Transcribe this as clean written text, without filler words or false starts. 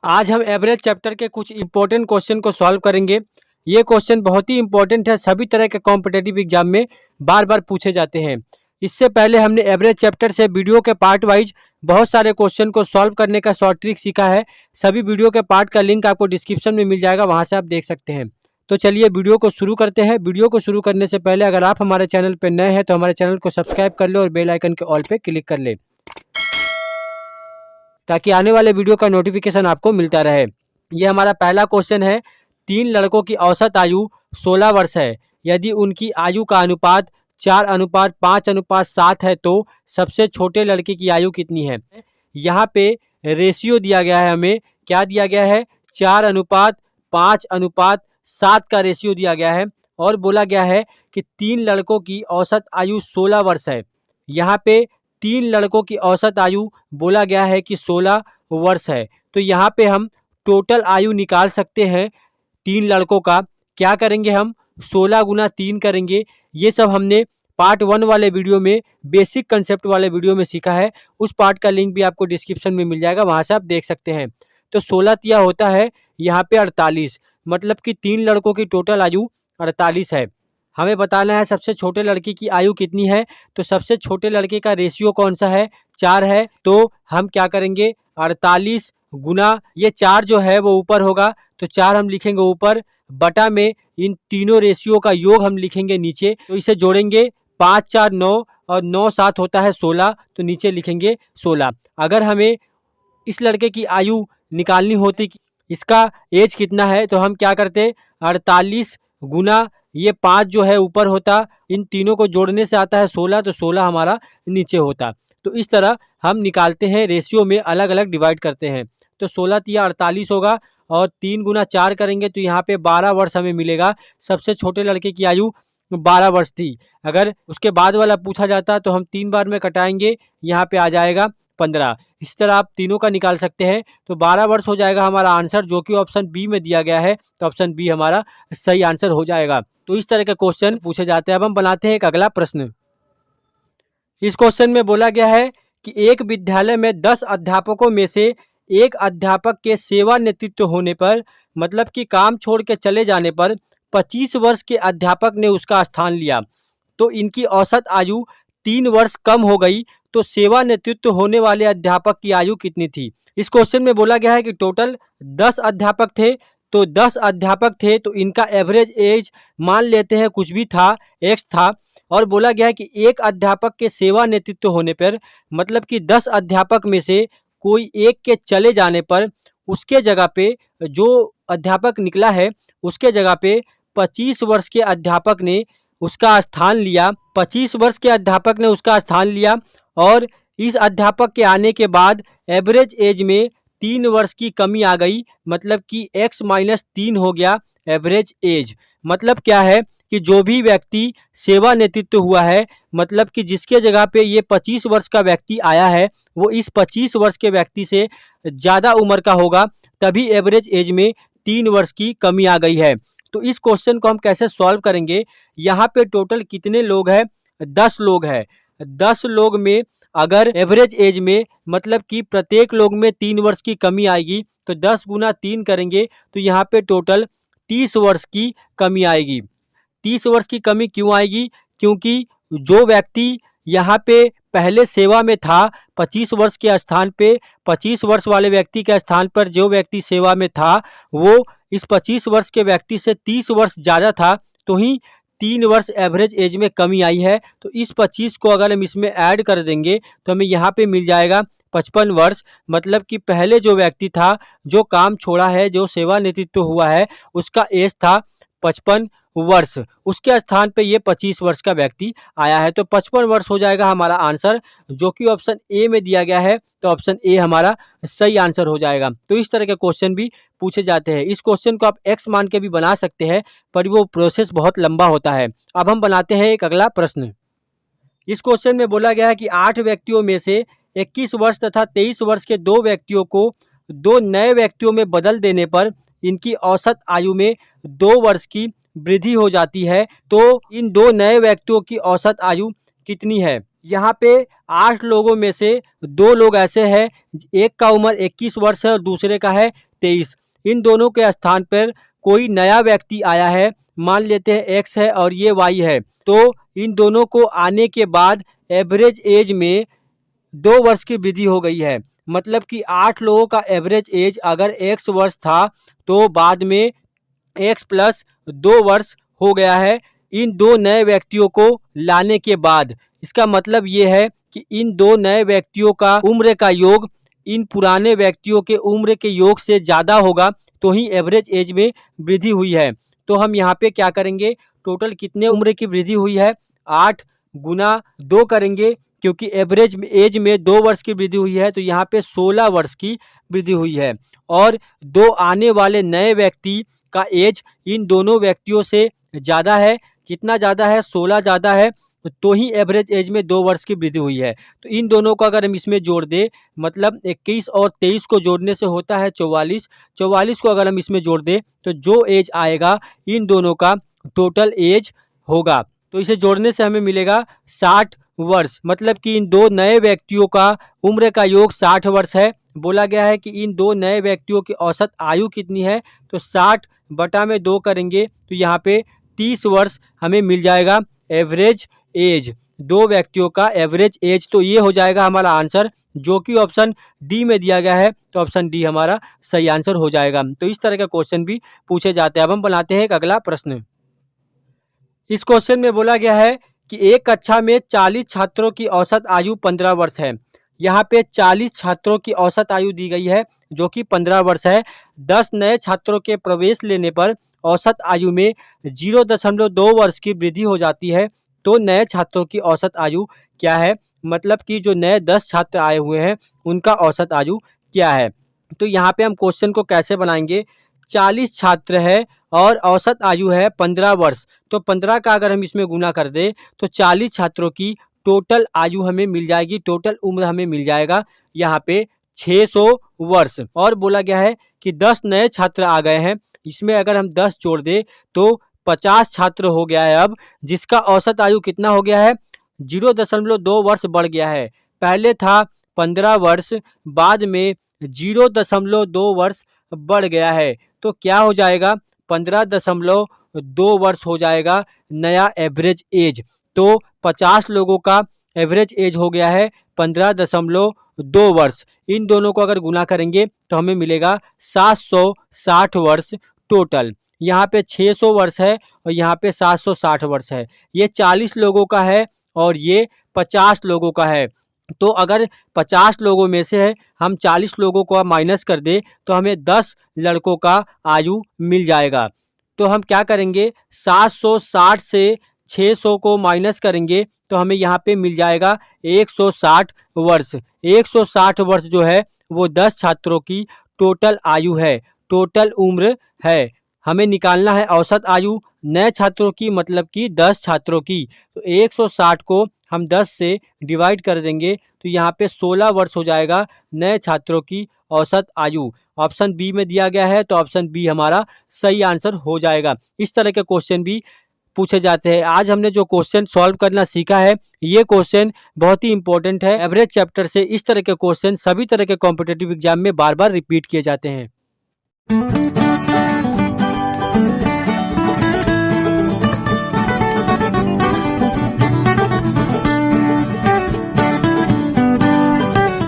आज हम average chapter के कुछ इंपॉर्टेंट क्वेश्चन को सॉल्व करेंगे। ये क्वेश्चन बहुत ही इंपॉर्टेंट है, सभी तरह के कॉम्पिटेटिव एग्जाम में बार बार पूछे जाते हैं। इससे पहले हमने एवरेज चैप्टर से वीडियो के पार्ट वाइज बहुत सारे क्वेश्चन को सॉल्व करने का शॉर्ट ट्रिक सीखा है। सभी वीडियो के पार्ट का लिंक आपको डिस्क्रिप्शन में मिल जाएगा, वहाँ से आप देख सकते हैं। तो चलिए वीडियो को शुरू करते हैं। वीडियो को शुरू करने से पहले अगर आप हमारे चैनल पर नए हैं तो हमारे चैनल को सब्सक्राइब कर ले और बेल आइकन के ऑल पे क्लिक कर ले, ताकि आने वाले वीडियो का नोटिफिकेशन आपको मिलता रहे। ये हमारा पहला क्वेश्चन है। 3 लड़कों की औसत आयु 16 वर्ष है। यदि उनकी आयु का अनुपात 4:5:7 है तो सबसे छोटे लड़के की आयु कितनी है। यहाँ पे रेशियो दिया गया है, हमें क्या दिया गया है, 4:5:7 का रेशियो दिया गया है और बोला गया है कि 3 लड़कों की औसत आयु 16 वर्ष है। यहाँ पे 3 लड़कों की औसत आयु बोला गया है कि 16 वर्ष है। तो यहाँ पे हम टोटल आयु निकाल सकते हैं 3 लड़कों का। क्या करेंगे, हम 16 गुना 3 करेंगे। ये सब हमने पार्ट 1 वाले वीडियो में, बेसिक कंसेप्ट वाले वीडियो में सीखा है। उस पार्ट का लिंक भी आपको डिस्क्रिप्शन में मिल जाएगा, वहाँ से आप देख सकते हैं। तो 16 तिया होता है यहाँ पे 48, मतलब कि 3 लड़कों की टोटल आयु 48 है। हमें बताना है सबसे छोटे लड़के की आयु कितनी है। तो सबसे छोटे लड़के का रेशियो कौन सा है, 4 है। तो हम क्या करेंगे, 48 गुना ये 4 जो है वो ऊपर होगा, तो 4 हम लिखेंगे ऊपर, बटा में इन तीनों रेशियो का योग हम लिखेंगे नीचे। तो इसे जोड़ेंगे, 5 4 9 और 9 7 होता है 16, तो नीचे लिखेंगे 16। अगर हमें इस लड़के की आयु निकालनी होती कि इसका एज कितना है, तो हम क्या करते, 48 गुना ये 5 जो है ऊपर होता, इन तीनों को जोड़ने से आता है 16, तो 16 हमारा नीचे होता। तो इस तरह हम निकालते हैं, रेशियो में अलग अलग डिवाइड करते हैं। तो 16 तिया 48 होगा और 3 गुना 4 करेंगे तो यहाँ पे 12 वर्ष हमें मिलेगा। सबसे छोटे लड़के की आयु 12 वर्ष थी। अगर उसके बाद वाला पूछा जाता तो हम 3 बार में कटाएंगे, यहाँ पे आ जाएगा 15। इस तरह आप तीनों का निकाल सकते हैं। तो 12 वर्ष हो जाएगा हमारा आंसर, जो कि ऑप्शन बी में दिया गया है। तो ऑप्शन बी हमारा सही आंसर हो जाएगा। तो इस तरह के क्वेश्चन पूछे जाते हैं। अब हम बनाते हैं एक अगला प्रश्न। इस क्वेश्चन में बोला गया है कि एक विद्यालय में 10 अध्यापकों में से एक अध्यापक के सेवा नेतृत्व होने पर, मतलब कि काम छोड़ के चले जाने पर 25 वर्ष के अध्यापक ने उसका स्थान लिया। तो इनकी औसत आयु 3 वर्ष कम हो गई, तो सेवा नेतृत्व होने वाले अध्यापक की आयु कितनी थी। इस क्वेश्चन में बोला गया है कि टोटल 10 अध्यापक थे। तो 10 अध्यापक थे तो इनका एवरेज एज मान लेते हैं कुछ भी था, एक्स था। और बोला गया है कि एक अध्यापक के सेवा नेतृत्व होने पर, मतलब कि 10 अध्यापक में से कोई एक के चले जाने पर उसके जगह पे जो अध्यापक निकला है उसके जगह पे 25 वर्ष के अध्यापक ने उसका स्थान लिया। 25 वर्ष के अध्यापक ने उसका स्थान लिया और इस अध्यापक के आने के बाद एवरेज एज में 3 वर्ष की कमी आ गई, मतलब कि x-3 हो गया एवरेज एज। मतलब क्या है कि जो भी व्यक्ति सेवा नेतृत्व हुआ है, मतलब कि जिसके जगह पे ये 25 वर्ष का व्यक्ति आया है, वो इस 25 वर्ष के व्यक्ति से ज़्यादा उम्र का होगा, तभी एवरेज एज में 3 वर्ष की कमी आ गई है। तो इस क्वेश्चन को हम कैसे सॉल्व करेंगे, यहाँ पे टोटल कितने लोग हैं, 10 लोग हैं। 10 लोग में अगर एवरेज एज में, मतलब कि प्रत्येक लोग में 3 वर्ष की कमी आएगी, तो 10 गुना 3 करेंगे तो यहाँ पे टोटल 30 वर्ष की कमी आएगी। 30 वर्ष की कमी क्यों आएगी, क्योंकि जो व्यक्ति यहाँ पे पहले सेवा में था 25 वर्ष के स्थान पे, 25 वर्ष वाले व्यक्ति के स्थान पर जो व्यक्ति सेवा में था वो इस 25 वर्ष के व्यक्ति से 30 वर्ष ज़्यादा था, तो ही 3 वर्ष एवरेज एज में कमी आई है। तो इस 25 को अगर हम इसमें ऐड कर देंगे तो हमें यहाँ पे मिल जाएगा 55 वर्ष। मतलब कि पहले जो व्यक्ति था, जो काम छोड़ा है, जो सेवा नेतृत्व हुआ है, उसका एज था 55 वर्ष, उसके स्थान पे ये 25 वर्ष का व्यक्ति आया है। तो 55 वर्ष हो जाएगा हमारा आंसर, जो कि ऑप्शन ए में दिया गया है। तो ऑप्शन ए हमारा सही आंसर हो जाएगा। तो इस तरह के क्वेश्चन भी पूछे जाते हैं। इस क्वेश्चन को आप एक्स मान के भी बना सकते हैं, पर वो प्रोसेस बहुत लंबा होता है। अब हम बनाते हैं एक अगला प्रश्न। इस क्वेश्चन में बोला गया है कि 8 व्यक्तियों में से 21 वर्ष तथा 23 वर्ष के 2 व्यक्तियों को 2 नए व्यक्तियों में बदल देने पर इनकी औसत आयु में 2 वर्ष की वृद्धि हो जाती है। तो इन 2 नए व्यक्तियों की औसत आयु कितनी है। यहाँ पे 8 लोगों में से 2 लोग ऐसे हैं, एक का उम्र 21 वर्ष है और दूसरे का है 23। इन दोनों के स्थान पर कोई नया व्यक्ति आया है, मान लेते हैं एक्स है और ये वाई है। तो इन दोनों को आने के बाद एवरेज एज में 2 वर्ष की वृद्धि हो गई है। मतलब कि 8 लोगों का एवरेज एज अगर एक्स वर्ष था तो बाद में एक्स प्लस 2 वर्ष हो गया है इन 2 नए व्यक्तियों को लाने के बाद। इसका मतलब ये है कि इन 2 नए व्यक्तियों का उम्र का योग इन पुराने व्यक्तियों के उम्र के योग से ज़्यादा होगा, तो ही एवरेज एज में वृद्धि हुई है। तो हम यहाँ पे क्या करेंगे, टोटल कितने उम्र की वृद्धि हुई है, 8 गुना 2 करेंगे, क्योंकि एवरेज एज में 2 वर्ष की वृद्धि हुई है, तो यहाँ पे 16 वर्ष की वृद्धि हुई है। और 2 आने वाले नए व्यक्ति का एज इन दोनों व्यक्तियों से ज़्यादा है। कितना ज़्यादा है, 16 ज़्यादा है, तो ही एवरेज एज में 2 वर्ष की वृद्धि हुई है। तो इन दोनों को अगर हम इसमें जोड़ दें, मतलब 21 और 23 को जोड़ने से होता है 44। 44 को अगर हम इसमें जोड़ दें तो जो एज आएगा इन दोनों का टोटल एज होगा। तो इसे जोड़ने से हमें मिलेगा 60 वर्ष। मतलब कि इन 2 नए व्यक्तियों का उम्र का योग 60 वर्ष है। बोला गया है कि इन 2 नए व्यक्तियों की औसत आयु कितनी है, तो 60 बटा में 2 करेंगे तो यहाँ पे 30 वर्ष हमें मिल जाएगा एवरेज एज। 2 व्यक्तियों का एवरेज एज, तो ये हो जाएगा हमारा आंसर, जो कि ऑप्शन डी में दिया गया है। तो ऑप्शन डी हमारा सही आंसर हो जाएगा। तो इस तरह का क्वेश्चन भी पूछे जाते हैं। अब हम बनाते हैं एक अगला प्रश्न। इस क्वेश्चन में बोला गया है कि एक कक्षा में 40 छात्रों की औसत आयु 15 वर्ष है। यहाँ पे 40 छात्रों की औसत आयु दी गई है जो कि 15 वर्ष है। 10 नए छात्रों के प्रवेश लेने पर औसत आयु में 0.2 वर्ष की वृद्धि हो जाती है। तो नए छात्रों की औसत आयु क्या है, मतलब कि जो नए 10 छात्र आए हुए हैं उनका औसत आयु क्या है। तो यहाँ पे हम क्वेश्चन को कैसे बनाएंगे, 40 छात्र है और औसत आयु है 15 वर्ष। तो 15 का अगर हम इसमें गुना कर दें तो 40 छात्रों की टोटल आयु हमें मिल जाएगी, टोटल उम्र हमें मिल जाएगा यहाँ पे 600 वर्ष। और बोला गया है कि 10 नए छात्र आ गए हैं, इसमें अगर हम 10 जोड़ दें तो 50 छात्र हो गया है अब, जिसका औसत आयु कितना हो गया है, 0.2 वर्ष बढ़ गया है। पहले था 15 वर्ष, बाद में 0.2 वर्ष बढ़ गया है। तो क्या हो जाएगा, 15.2 वर्ष हो जाएगा नया एवरेज एज। तो 50 लोगों का एवरेज एज हो गया है 15.2 वर्ष। इन दोनों को अगर गुना करेंगे तो हमें मिलेगा 760 वर्ष टोटल। यहाँ पे 600 वर्ष है और यहाँ पे 760 वर्ष है। ये 40 लोगों का है और ये 50 लोगों का है। तो अगर 50 लोगों में से है हम 40 लोगों को माइनस कर दे तो हमें 10 लड़कों का आयु मिल जाएगा। तो हम क्या करेंगे, 760 से 600 को माइनस करेंगे तो हमें यहाँ पे मिल जाएगा 160 वर्ष। 160 वर्ष जो है वो 10 छात्रों की टोटल आयु है, टोटल उम्र है। हमें निकालना है औसत आयु नए छात्रों की, मतलब कि 10 छात्रों की। तो 160 को हम 10 से डिवाइड कर देंगे तो यहाँ पे 16 वर्ष हो जाएगा नए छात्रों की औसत आयु। ऑप्शन बी में दिया गया है तो ऑप्शन बी हमारा सही आंसर हो जाएगा। इस तरह के क्वेश्चन भी पूछे जाते हैं। आज हमने जो क्वेश्चन सॉल्व करना सीखा है ये क्वेश्चन बहुत ही इंपॉर्टेंट है। एवरेज चैप्टर से इस तरह के क्वेश्चन सभी तरह के कॉम्पिटिटिव एग्जाम में बार बार रिपीट किए जाते हैं।